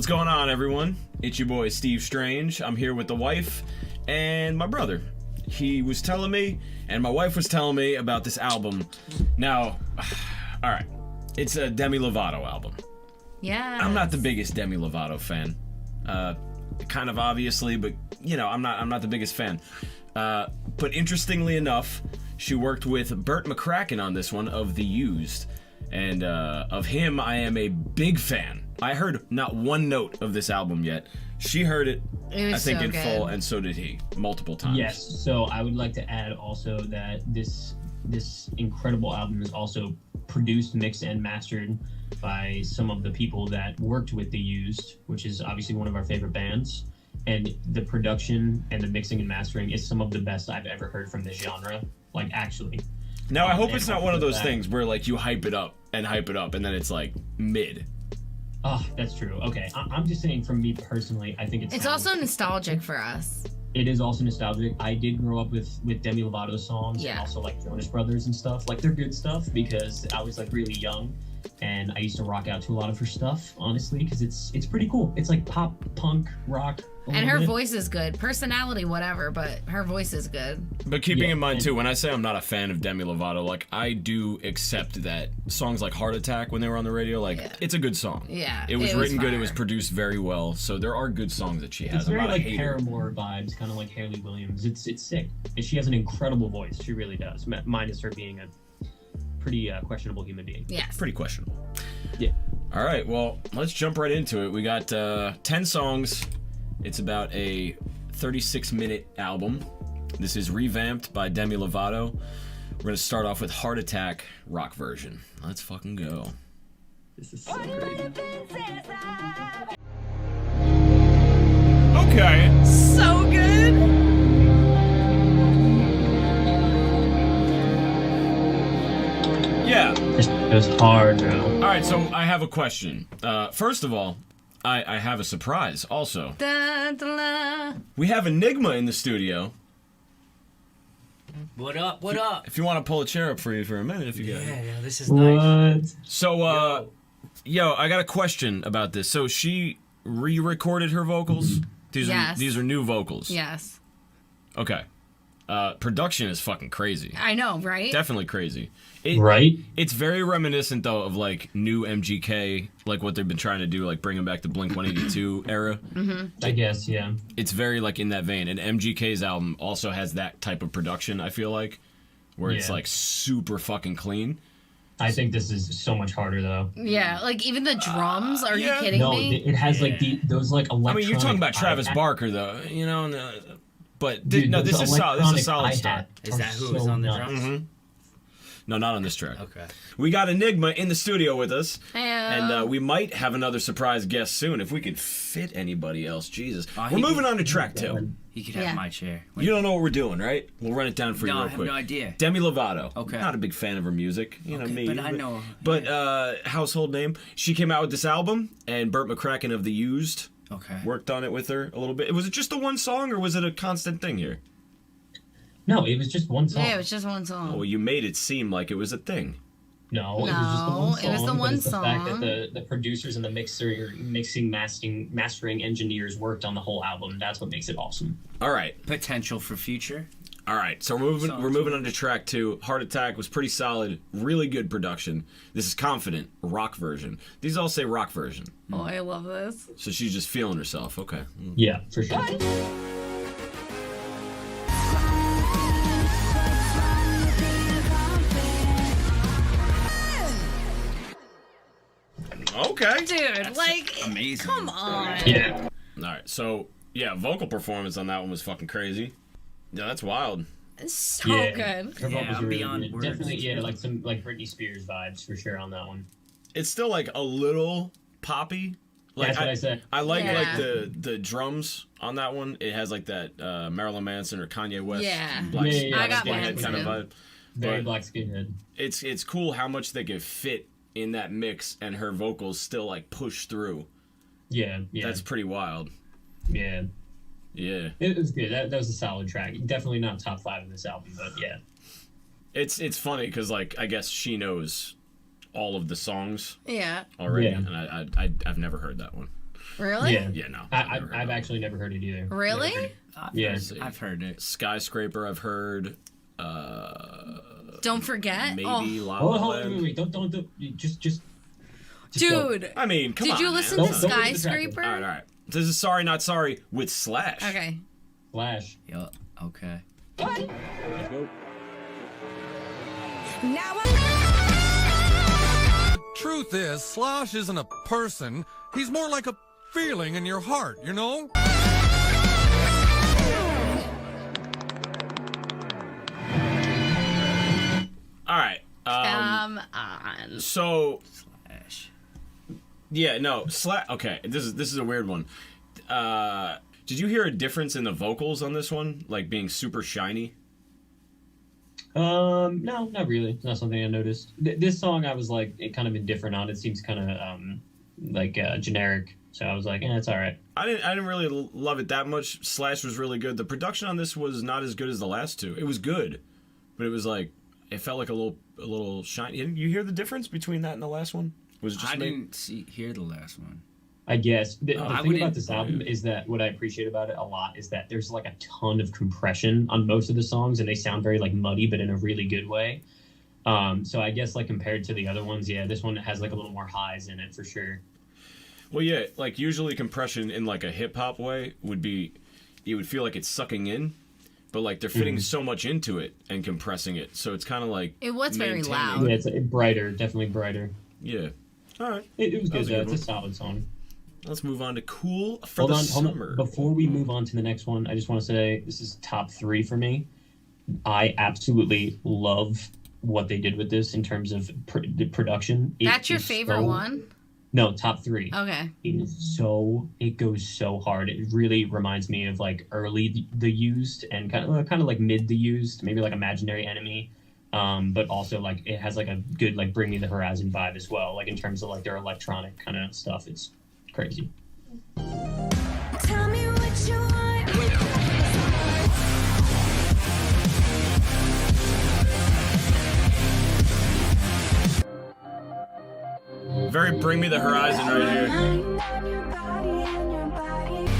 What's going on, everyone? It's your boy Steve Strange. I'm here with the wife and my brother. He was telling me, and my wife was telling me about this album. Now, alright, it's a Demi Lovato album. Yeah. I'm not the biggest Demi Lovato fan. Kind of obviously, but you know, I'm not the biggest fan. But interestingly enough, she worked with Burt McCracken on this one of The Used. And of him, I am a big fan. I heard not one note of this album yet. She heard it, I think, so in good. full, and so did he, multiple times. Yes, so I would like to add also that this incredible album is also produced, mixed, and mastered by some of the people that worked with The Used, which is obviously one of our favorite bands. And the production and the mixing and mastering is some of the best I've ever heard from this genre, like actually. Now, I hope it's and not one of those that- things where, like, you hype it up, and then it's, like, mid. Oh, that's true. Okay, I'm just saying, from me personally, I think It's also nostalgic for us. It is also nostalgic. I did grow up with Demi Lovato songs, Yeah. and also like Jonas Brothers and stuff. Like they're good stuff because I was like really young, and I used to rock out to a lot of her stuff, honestly, because it's pretty cool. It's like pop, punk, rock. And her voice is good. Personality, whatever, but her voice is good. But keeping Yeah, in mind, and- too, when I say I'm not a fan of Demi Lovato, like, I do accept that songs like Heart Attack, when they were on the radio, like, Yeah. it's a good song. Yeah, It was written good, it was fire. produced very well, so there are good songs that she has. It's I'm very not a like hater. Paramore vibes, kind of like Hayley Williams. It's sick. And she has an incredible voice. She really does. Minus her being a pretty questionable human being. Yes. Pretty questionable. Yeah. All right, well, let's jump right into it. We got 10 songs. It's about a 36-minute album. This is Revamped by Demi Lovato. We're going to start off with Heart Attack rock version. Let's fucking go. This is so great. Okay. So good. Yeah. This goes hard, bro. All right, so I have a question. First of all, I have a surprise also. Da, da, da. We have Enigma in the studio. What up? What up? If you want to pull a chair up for you for a minute, if you got it. Yeah, this is nice. What? So, yo, I got a question about this. So she re-recorded her vocals? Yes. These are new vocals. Yes. Okay. Production is fucking crazy. I know, right? Definitely crazy. Right? It's very reminiscent though of like new MGK, like what they've been trying to do, like bring them back to Blink 182 era. I guess, yeah. It's very like in that vein. And MGK's album also has that type of production, I feel like, where it's Yeah. like super fucking clean. I think this is so much harder, though. Yeah, like even the drums. Are yeah. you kidding No, me? it has like those like I electronic. mean, you're talking about Travis hi-hat- Barker though, you know. But Dude, no, those this is solid. This is a solid electronic start. hi-hat Is are that who was so on the nuts. drums? No, not on this track. Okay. We got Enigma in the studio with us, Yeah. and we might have another surprise guest soon if we could fit anybody else. Jesus, Oh, we're he moving could- on to track 2. He could have Yeah. my chair. You don't know what we're doing, right? We'll run it down for you No, real I have quick. no idea. Demi Lovato. Okay. Not a big fan of her music, you know Okay, me. but I know- But household name. She came out with this album, and Burt McCracken of The Used Okay. worked on it with her a little bit. Was it just the one song, or was it a constant thing here? No, it was just one song. Yeah, it was just one song. Well, you made it seem like it was a thing. No, it was just the one No, song. it was the but one it's the fact song. that the producers and the mixing, mastering engineers worked on the whole album. That's what makes it awesome. All right. Potential for future. All right, so we're moving on to track 2. Heart Attack was pretty solid, really good production. This is Confident, rock version. These all say rock version. Oh, I love this. So she's just feeling herself. Okay. Yeah, for sure. Okay. Dude, like, amazing. come on. Yeah. All right, so yeah, vocal performance on that one was fucking crazy. Yeah, that's wild. It's so Yeah. good. Her Yeah, vocals I'm were really beyond good. words. Definitely, yeah, like some like Britney Spears vibes for sure on that one. It's still like a little poppy. Like, That's what I said. I like Yeah. like the drums on that one. It has like that Marilyn Manson or Kanye West Yeah. black, Yeah, yeah, yeah. I got skinhead Manson. kind of vibe. Very But black skinhead. it's cool how much they could fit in that mix, and her vocals still like push through. Yeah, yeah, That's pretty wild. yeah. Yeah. It was good. That was a solid track. Definitely not top 5 in this album, but yeah. It's funny because like I guess she knows all of the songs Yeah. already, Yeah. and I've never heard that one. Really? Yeah. No. I've actually never heard it either. Really? Yeah. I've heard it. Skyscraper, I've heard. Don't forget. Maybe Oh. La Hold La on, Land. wait, don't, just Dude. I mean, come on. Did you man. listen Don't- to don't listen to the Skyscraper? All right. This is Sorry Not Sorry with Slash. Okay. Flash. Yo, okay. Let's go. Truth is, Slosh isn't a person. He's more like a feeling in your heart, you know? All right. Come on. So, Slash. yeah, no. Okay, this is a weird one. Did you hear a difference in the vocals on this one? Like being super shiny? No, not really. It's not something I noticed. This song, I was like, it kind of indifferent on. It seems kind of generic. So I was like, it's all right. I didn't really love it that much. Slash was really good. The production on this was not as good as the last two. It was good, but it was like it felt like a little shiny. You hear the difference between that and the last one? Was it just I me? didn't hear the last one. I guess the I thing wouldn't- about this album is that what I appreciate about it a lot is that there's like a ton of compression on most of the songs, and they sound very like muddy, but in a really good way. So I guess like compared to the other ones, yeah, this one has like a little more highs in it for sure. Well, yeah, like usually compression in like a hip hop way would be, you would feel like it's sucking in, but like they're fitting so much into it and compressing it, so it's kind of like It was very maintaining- loud. Yeah, it's brighter, definitely brighter. Yeah. All right. It was That good was a though. good It's a one. solid song. Let's move on to Cool for Hold the on. Summer. Before we move on to the next one, I just want to say this is top 3 for me. I absolutely love what they did with this in terms of the production. It That's your is favorite so- one? No, top 3. Okay. It goes so hard. It really reminds me of like early The Used and kind of like mid The Used, maybe like Imaginary Enemy. But also like it has like a good like Bring Me the Horizon vibe as well. Like in terms of like their electronic kind of stuff, it's crazy. Tell me what you want. Very Bring Me the Horizon right here. Mind on your body and your body.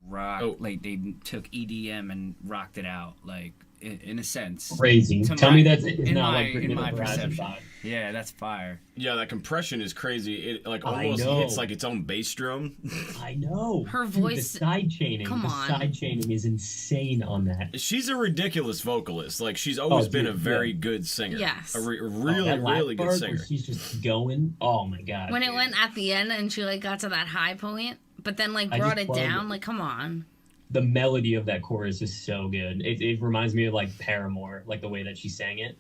Rock. Oh. Like they took EDM and rocked it out. Like in a sense. Crazy. To Tell my- me that's it's in not my- like Bring in Me the my Horizon perception. vibe. Yeah, that's fire. Yeah, that compression is crazy. It like I almost know. hits like its own bass drum. I know. Her Dude, voice- the side chaining. Come the on. side chaining is insane on that. She's a ridiculous vocalist. Like she's always been a dude, very yeah. good singer. Yes. A That really last good part where singer. she's just going. Oh my god. When it dude. went at the end and she like got to that high point, but then like I brought just it love down, it. like come on. The melody of that chorus is so good. It reminds me of like Paramore, like the way that she sang it.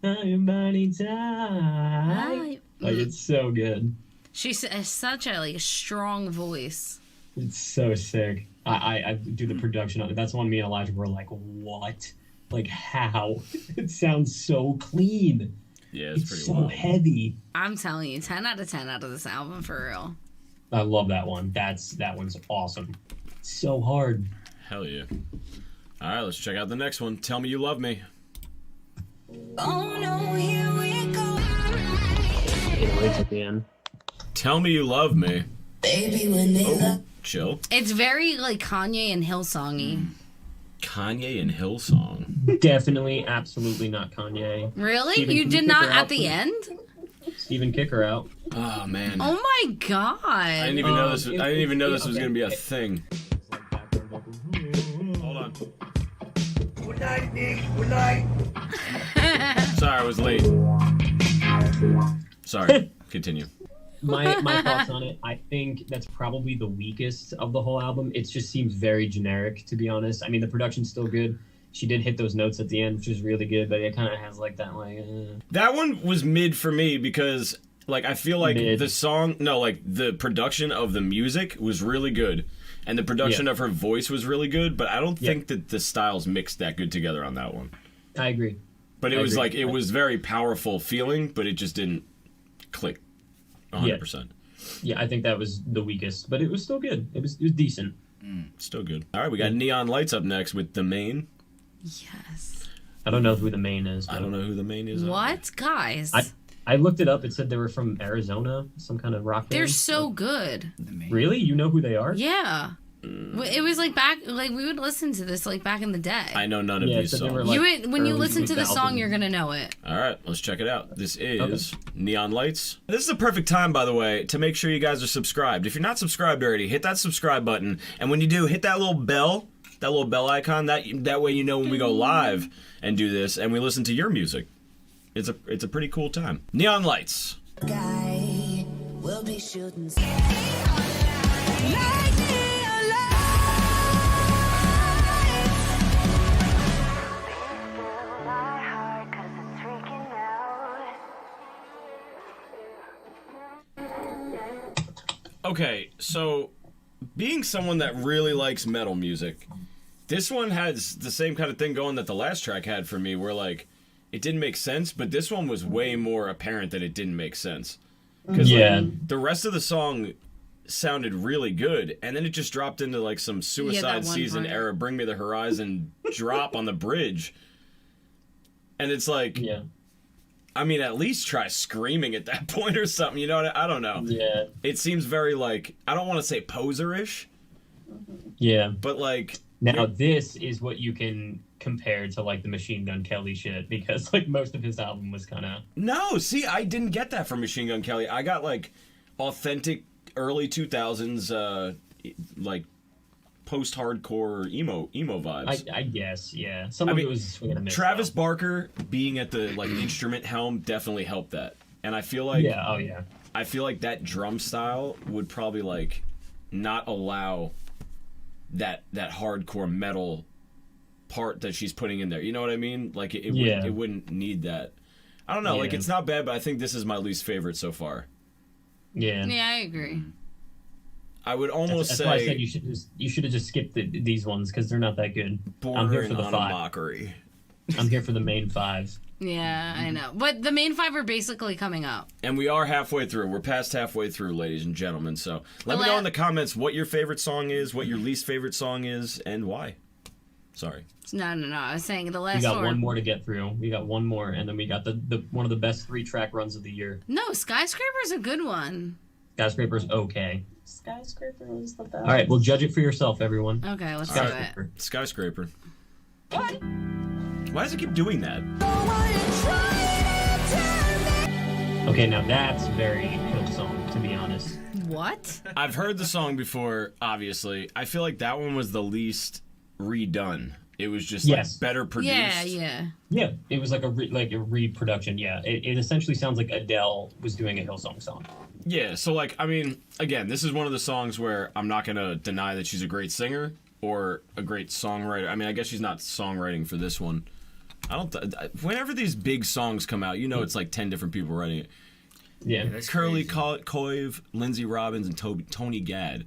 Everybody die. Like it's so good. She's such a like strong voice. It's so sick. I do the production on it. That's the one me and Elijah were like, what? Like how? It sounds so clean. Yeah, it's It's pretty so wild. heavy. I'm telling you, 10 out of 10 out of this album for real. I love that one. That one's awesome. It's so hard. Hell yeah. All right, let's check out the next one. Tell Me You Love Me. Oh no, here we go. It waits at the end. Tell Me You Love Me. Baby, when they love. Chill. It's very like Kanye and Hillsongy. Kanye and Hillsong. Definitely, absolutely not Kanye. Really? Steven, You can did kick not her at out, the please? end? Steven, kick her out. Oh man. Oh my god. I didn't even know this. I didn't even know this was okay. gonna be a thing. Hold on. Good night, Nick. Good night. Sorry, I was late. Sorry. Continue. My thoughts on it. I think that's probably the weakest of the whole album. It just seems very generic, to be honest. I mean, the production's still good. She did hit those notes at the end, which was really good, but it kind of has like that like. That one was mid for me because, like, I feel like Mid. the song, no, like the production of the music was really good, and the production Yeah. of her voice was really good. But I don't Yeah. think that the styles mixed that good together on that one. I agree. But it I was agree. like it was very powerful feeling, but it just didn't click 100%. Yeah, I think that was the weakest, but it was still good. It was decent. Still good. All right, we got Neon Lights up next with The Main. Yes. I don't know who the main is. I don't know who The Main is. What? Guys. I I looked it up. It said they were from Arizona, some kind of rock band. They're so good. Really? You know who they are? Yeah. It was like back, like we would listen to this like back in the day. I know none of these so they songs. were, like, You would, when you early listen to the song, 2000s. you're gonna know it. All right, let's check it out. This is Neon Lights. This is a perfect time, by the way, to make sure you guys are subscribed. If you're not subscribed already, hit that subscribe button, and when you do, hit that little bell icon. That way you know when we go live and do this, and we listen to your music. It's a pretty cool time. Neon Lights. Guy will be shooting. Okay, so being someone that really likes metal music, this one has the same kind of thing going that the last track had for me, where like it didn't make sense, but this one was way more apparent that it didn't make sense. Because the rest of the song sounded really good, and then it just dropped into like some Suicide Season era Bring Me the Horizon drop on the bridge. And it's like, I mean, at least try screaming at that point or something, you know? I don't know. Yeah. It seems very like, I don't want to say poser-ish. Yeah. But like... Now, this is what you can compare to like the Machine Gun Kelly shit, because like most of his album was kind of... No, see, I didn't get that from Machine Gun Kelly. I got like authentic early 2000s like post-hardcore emo vibes. I guess, yeah. Some of it was swing and a miss. Travis Barker being at the like instrument helm definitely helped that. And I feel like I feel like that drum style would probably like not allow that hardcore metal part that she's putting in there. You know what I mean? Like it wouldn't need that. I don't know, like it's not bad, but I think this is my least favorite so far. Yeah. Yeah, I agree. I would almost that's say why I said you should have just skipped these ones because they're not that good. I'm here for the on 5. a mockery. I'm here for the main 5. Yeah, I know. But the main 5 are basically coming up. And we are halfway through. We're past halfway through, ladies and gentlemen. So let me know in the comments what your favorite song is, what your least favorite song is, and why. Sorry. No. I was saying the last We got 4. one more to get through. We got one more, and then we got the one of the best 3-track runs of the year. No, Skyscraper's a good one. Skyscraper's okay. Skyscraper was the best. All right, well, judge it for yourself, everyone. Okay, let's do it. Skyscraper. What? Why does it keep doing that? Okay, now that's very Hillsong, to be honest. What? I've heard the song before, obviously. I feel like that one was the least redone. It was just like better produced. Yeah. Yeah, it was like a reproduction. Yeah, it essentially sounds like Adele was doing a Hillsong song. Yeah, so like, I mean, again, this is one of the songs where I'm not gonna deny that she's a great singer or a great songwriter. I mean, I guess she's not songwriting for this one. Whenever these big songs come out, you know it's like 10 different people writing it. Yeah, Curly Coive, Lindsay Robbins, and Toby Gad.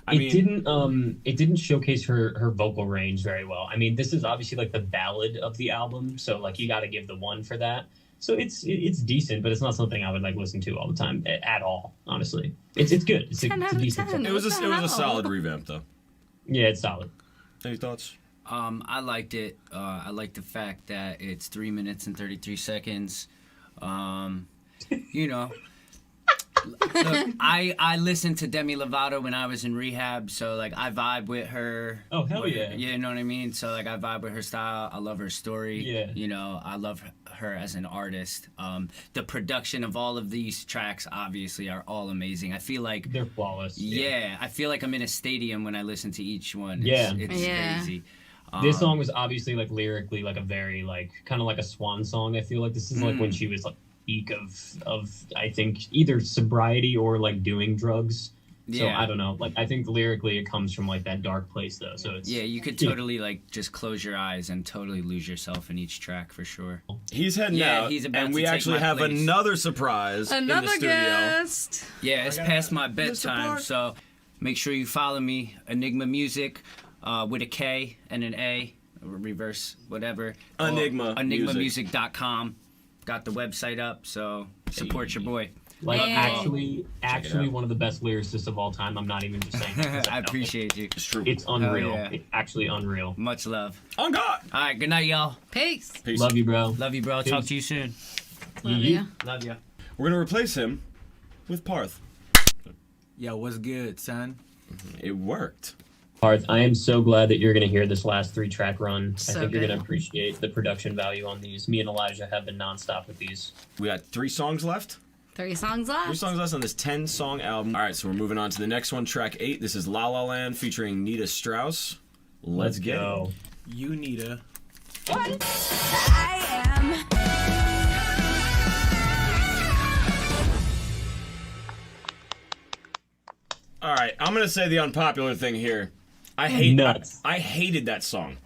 It didn't showcase her vocal range very well. I mean, this is obviously like the ballad of the album, so like you got to give the 1 for that. So it's decent, but it's not something I would like listen to all the time at all. Honestly, it's good. It's a decent song. It was a solid revamp though. Yeah, it's solid. Any thoughts? I liked it. I like the fact that it's 3 minutes and 33 seconds. You know, look, I listened to Demi Lovato when I was in rehab, so like I vibe with her. Oh hell yeah! You know what I mean? So like I vibe with her style. I love her story. Yeah. You know, I love her as an artist. The production of all of these tracks obviously are all amazing. I feel like they're flawless. Yeah, I feel like I'm in a stadium when I listen to each one. Yeah. It's crazy. This song was obviously like lyrically like a very like kind of like a swan song. I feel like this is like when she was like peak of I think either sobriety or like doing drugs. So I don't know. Like I think lyrically it comes from like that dark place though. So it's you could totally like just close your eyes and totally lose yourself in each track for sure. He's heading out, he's about and to we take actually my have place. another surprise in the studio. Guest. Yeah, it's past my bedtime, so make sure you follow me, Enigma Music, with a K and an A, or reverse whatever. Enigma EnigmaMusic.com. Got the website up, so support your boy. Like Hey. actually one of the best lyricists of all time. I'm not even just saying that. I appreciate you. It's true. It's unreal. yeah. It's actually unreal. Much love. On God. All right, good night, y'all. Peace. Peace. Love you, bro. Love you, bro. Talk to you soon. Love you. Love ya. We're gonna replace him with Parth. Yo, what's good, son? It worked. Parth, I am so glad that you're going to hear this last 3-track run. So I think you're good. going to appreciate the production value on these. Me and Elijah have been nonstop with these. We got 3 songs left. 3 songs left. 3 songs left on this 10-song album. All right, so we're moving on to the next one, track 8. This is La La Land featuring Nita Strauss. Let's get go. it. You need a. I am. All right, I'm gonna say the unpopular thing here. I hated that song.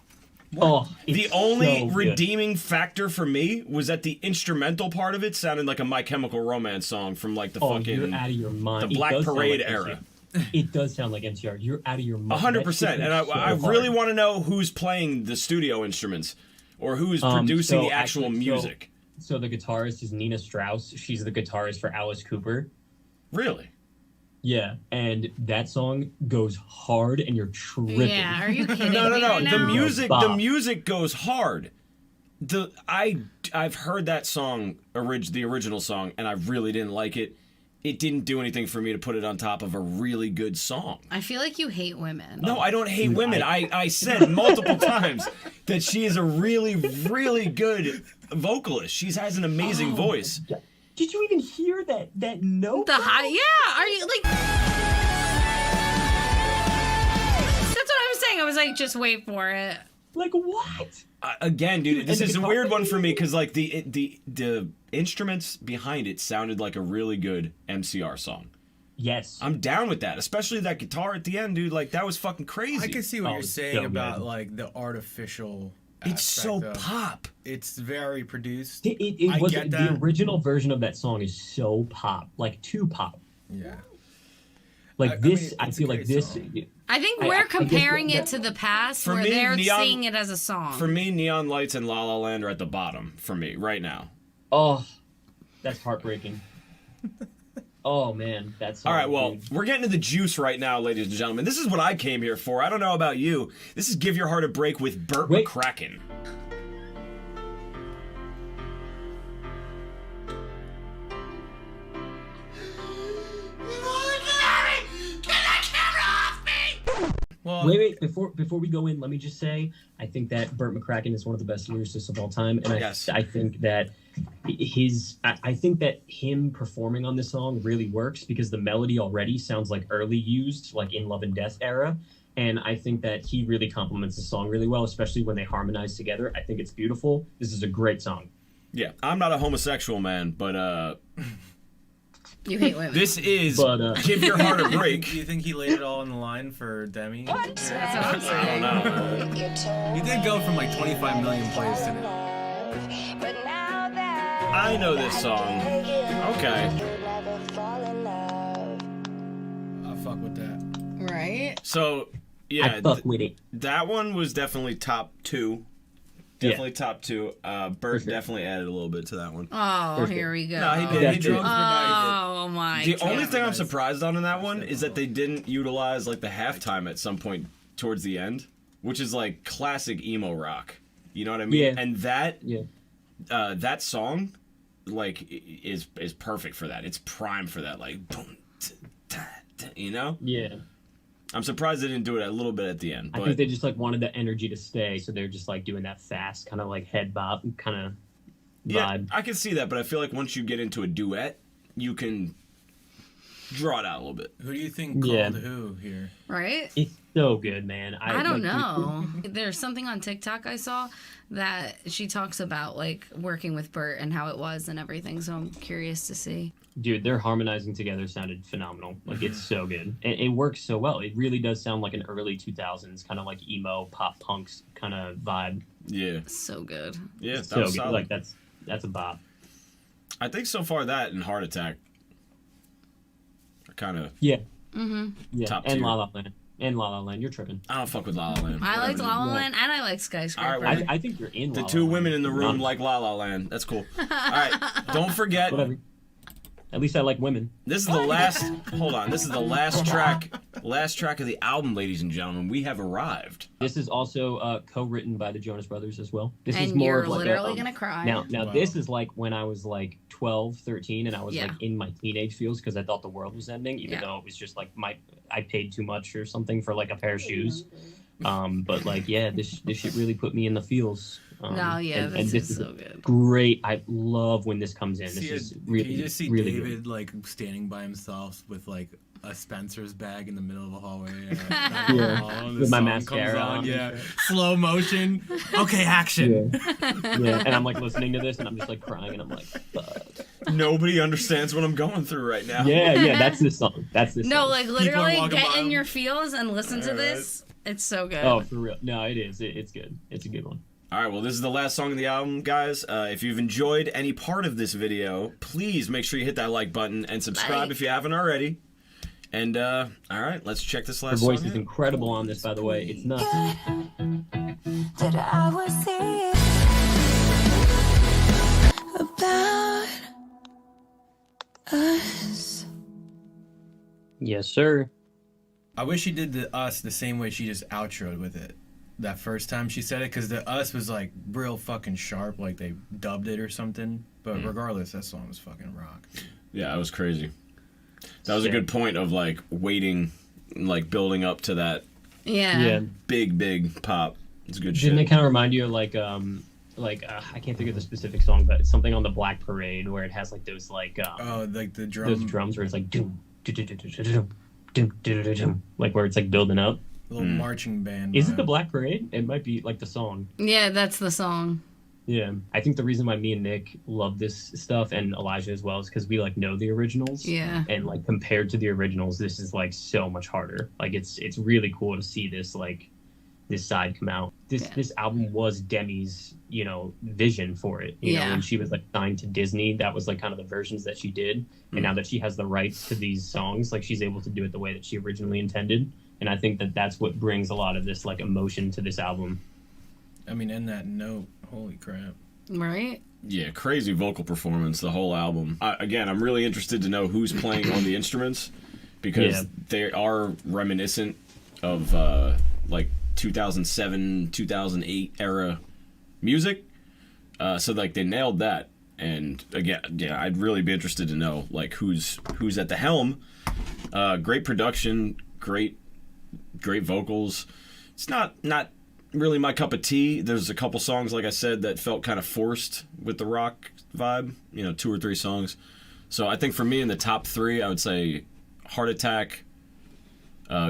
Oh, The it's only so good. redeeming factor for me was that the instrumental part of it sounded like a My Chemical Romance song from like the Oh, fucking you're out of your mind. the It Black does sound Parade like era. It does sound like NCR. You're out of your mind. 100%. And I really want to know who's playing the studio instruments or who's producing the actual music. So the guitarist is Nina Strauss. She's the guitarist for Alice Cooper. Really? Yeah, and that song goes hard, and you're tripping. Yeah, are you kidding No. me right The now? music goes hard. I've heard that song, the original song, and I really didn't like it. It didn't do anything for me to put it on top of a really good song. I feel like you hate women. No, I don't hate women. I said multiple times that she is a really, really good vocalist. She has an amazing voice. Did you even hear that note? The high, yeah. Are you like? That's what I was saying. I was like, just wait for it. Like what? Again, dude, this And is the a guitar- weird one for me because like the instruments behind it sounded like a really good MCR song. Yes. I'm down with that, especially that guitar at the end, dude. Like that was fucking crazy. I can see what Oh, you're it's saying so about good. like the artificial. It's so aspect of- pop. It's very produced. It I was get the that. original version of that song is so pop, like too pop. Yeah. Like I this, mean, I it's a feel like great this. song. I think I we're guess comparing that- it to the past, For where me, they're Neon- seeing it as a song. For me, Neon Lights and La La Land are at the bottom for me right now. Oh, that's heartbreaking. Oh man, that's All right, well, we're getting to the juice right now, ladies and gentlemen. This is what I came here for. I don't know about you. This is Give Your Heart a Break with Burt Wait. McCracken. Well, wait. Before we go in, let me just say, I think that Burt McCracken is one of the best lyricists of all time, and Yes. I think that I think that him performing on this song really works because the melody already sounds like early used, like in Love and Death era. And I think that he really complements the song really well, especially when they harmonize together. I think it's beautiful. This is a great song. Yeah, I'm not a homosexual man, but You hate women. this is But, Give Your Heart a do Break. you think he laid it all on the line for Demi? That's what I'm I saying. don't know. He did go from like 25 million plays to it. I know this song. Okay. I fuck with that. Right? So, yeah, I fuck with it. that one was definitely top 2. Definitely top 2. Bert sure. definitely added a little bit to that one. Oh, For here we go. No, he did. That's He did. it. Oh my The god. only thing I'm surprised on in that one is that they didn't utilize like the halftime at some point towards the end, which is like classic emo rock. You know what I mean? Yeah. And that Yeah. that song like is perfect for that. It's prime for that. Like boom, you know? Yeah. I'm surprised they didn't do it a little bit at the end. I But think they just like wanted the energy to stay, so they're just like doing that fast kind of like head bop kind of yeah, vibe. I can see that. But I feel like once you get into a duet, you can draw it out a little bit. Who do you think called Yeah. who here? Right? It's so good, man. I don't like, know. There's something on TikTok I saw that she talks about like working with Bert and how it was and everything. So I'm curious to see. Dude, their harmonizing together sounded phenomenal. Like it's so good. And it works so well. It really does sound like an early 2000s kind of like emo pop punks kind of vibe. Yeah, So good. yeah, that So was good. solid. Like that's a bop. I think so far that and Heart Attack are kind of. Yeah. Mm-hmm. Yeah. Top and tier. La La Land. And La La Land. You're tripping. I don't fuck with La La Land. I liked Whatever. La La Land and I like Skyscraper. All right, I think you're in The La La two Land. women in the room Not- like La La Land. That's cool. All right, don't forget. Whatever. At least I like women. This is the last. Hold on. This is the last track. Last track of the album, ladies and gentlemen. We have arrived. This is also co-written by the Jonas Brothers as well. This And is more you're of like literally gonna cry. Now Wow. this is like when I was like 12, 13, and I was Yeah. like in my teenage feels because I thought the world was ending, even though it was just like I paid too much or something for like a pair of shoes. But like this shit really put me in the feels. This is so good. Great. I love when this comes in. This See, is can really, you just see really David good. like standing by himself with like a Spencer's bag in the middle of a hallway? With my mascara on. Yeah, slow motion. Okay, action. Yeah, and I'm like listening to this and I'm just like crying and I'm like, fuck. Nobody understands what I'm going through right now. Yeah, that's this song. That's this No, song. like People are literally walking get by in him. your feels and listen to this. It's so good. Oh, for real. No, it is. It's good. It's a good one. All right, well, this is the last song of the album, guys. If you've enjoyed any part of this video, please make sure you hit that like button and subscribe Like. if you haven't already. And, all right, let's check this Her last voice song is out. incredible on this, by the way. It's nuts. That I was serious about us. Yes, sir. I wish she did the us the same way she just outroed with it. That first time she said it, because the us was like real fucking sharp, like they dubbed it or something. But regardless, that song was fucking rock. Yeah, that was crazy. That was a good point of, like, waiting, like, building up to that Yeah. big pop. It's good Didn't shit. it kind of remind you of like I can't think of the specific song, but it's something on the Black Parade where it has like those like Oh, like the drum. those drums where it's like doom, doom, like where it's like building up. Little marching band. Is it vibe. the Black Parade? It might be like the song. Yeah, that's the song. Yeah, I think the reason why me and Nick love this stuff and Elijah as well is because we like know the originals. Yeah. And like compared to the originals, this is like so much harder. Like it's really cool to see this like this side come out. This album was Demi's vision for it. You know, when she was like signed to Disney, that was like kind of the versions that she did. And now that she has the rights to these songs, like she's able to do it the way that she originally intended. And I think that that's what brings a lot of this like emotion to this album. I mean, in that note, holy crap. Right? Yeah, crazy vocal performance, the whole album. Again, I'm really interested to know who's playing on the instruments because they are reminiscent of like 2007, 2008 era music. So like they nailed that. And again, yeah, I'd really be interested to know like who's at the helm. Great production, great vocals. It's not really my cup of tea. There's a couple songs, like I said, that felt kind of forced with the rock vibe, 2 or 3 songs. So I think for me in the top 3, I would say Heart Attack,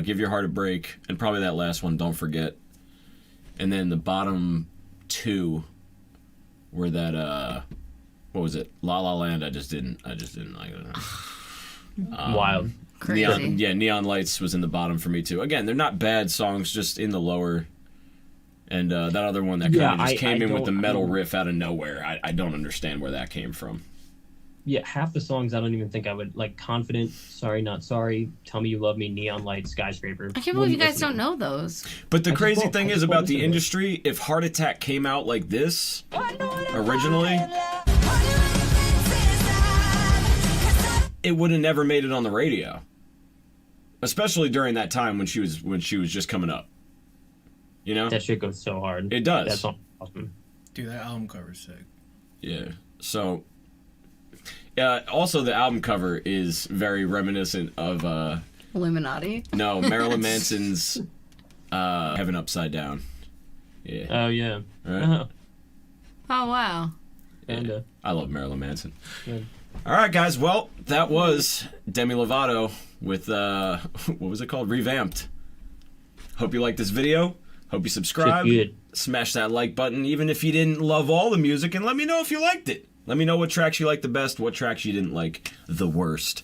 Give Your Heart a Break, and probably that last one, Don't Forget. And then the bottom 2 were that what was it? La La Land. I just didn't like it. Wild. Crazy. Neon Lights was in the bottom for me too. Again, they're not bad songs, just in the lower. And that other one that kind of just came in with the metal riff out of nowhere. I don't understand where that came from. Yeah, half the songs I don't even think I would like. Confident, Sorry Not Sorry, Tell Me You Love Me, Neon Lights, Skyscraper. I can't believe you guys don't know those. But the crazy won't- thing I is just won't about the listen to it. industry, if Heart Attack came out like this originally, it would have never made it on the radio. Especially during that time when she was just coming up. You know? That shit goes so hard. It does. That song's awesome. Dude, that album cover's sick. Yeah. So also the album cover is very reminiscent of Illuminati. no, Marilyn Manson's Heaven Upside Down. Yeah. Oh yeah. Right? Uh-huh. Oh, wow. And I love Marilyn Manson. Yeah. All right, guys. Well, that was Demi Lovato with what was it called? Revamped. Hope you liked this video. Hope you subscribe. Shit's good. Smash that like button, even if you didn't love all the music, and let me know if you liked it. Let me know what tracks you liked the best, what tracks you didn't like the worst.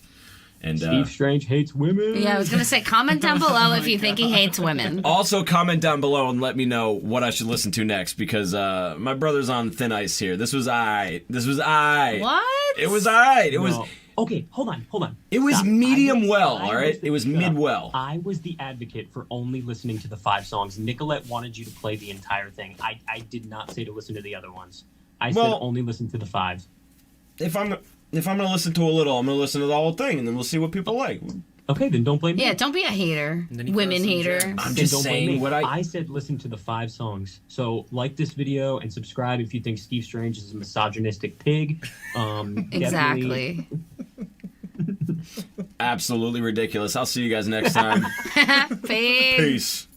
And Steve Strange hates women. Yeah, I was going to say, comment down below if you think he hates women. also comment down below and let me know what I should listen to next, because my brother's on thin ice here. This was I. What? It was I. It was. No. Okay, hold on. It was Stop. medium well. I All right. was It was shut mid up. well. I was the advocate for only listening to the 5 songs. Nicolette wanted you to play the entire thing. I did not say to listen to the other ones. I said Well- only listen to the 5. If I'm if I'm gonna listen to a little, I'm gonna listen to the whole thing, and then we'll see what people like. Okay, then don't blame me. Yeah, don't be a hater. then he Women throws some hater. gems. I'm Then just don't blame saying me. what I said listen to the 5 songs. So like this video and subscribe if you think Steve Strange is a misogynistic pig. Definitely- Exactly. Absolutely ridiculous. I'll see you guys next time. Peace. Peace.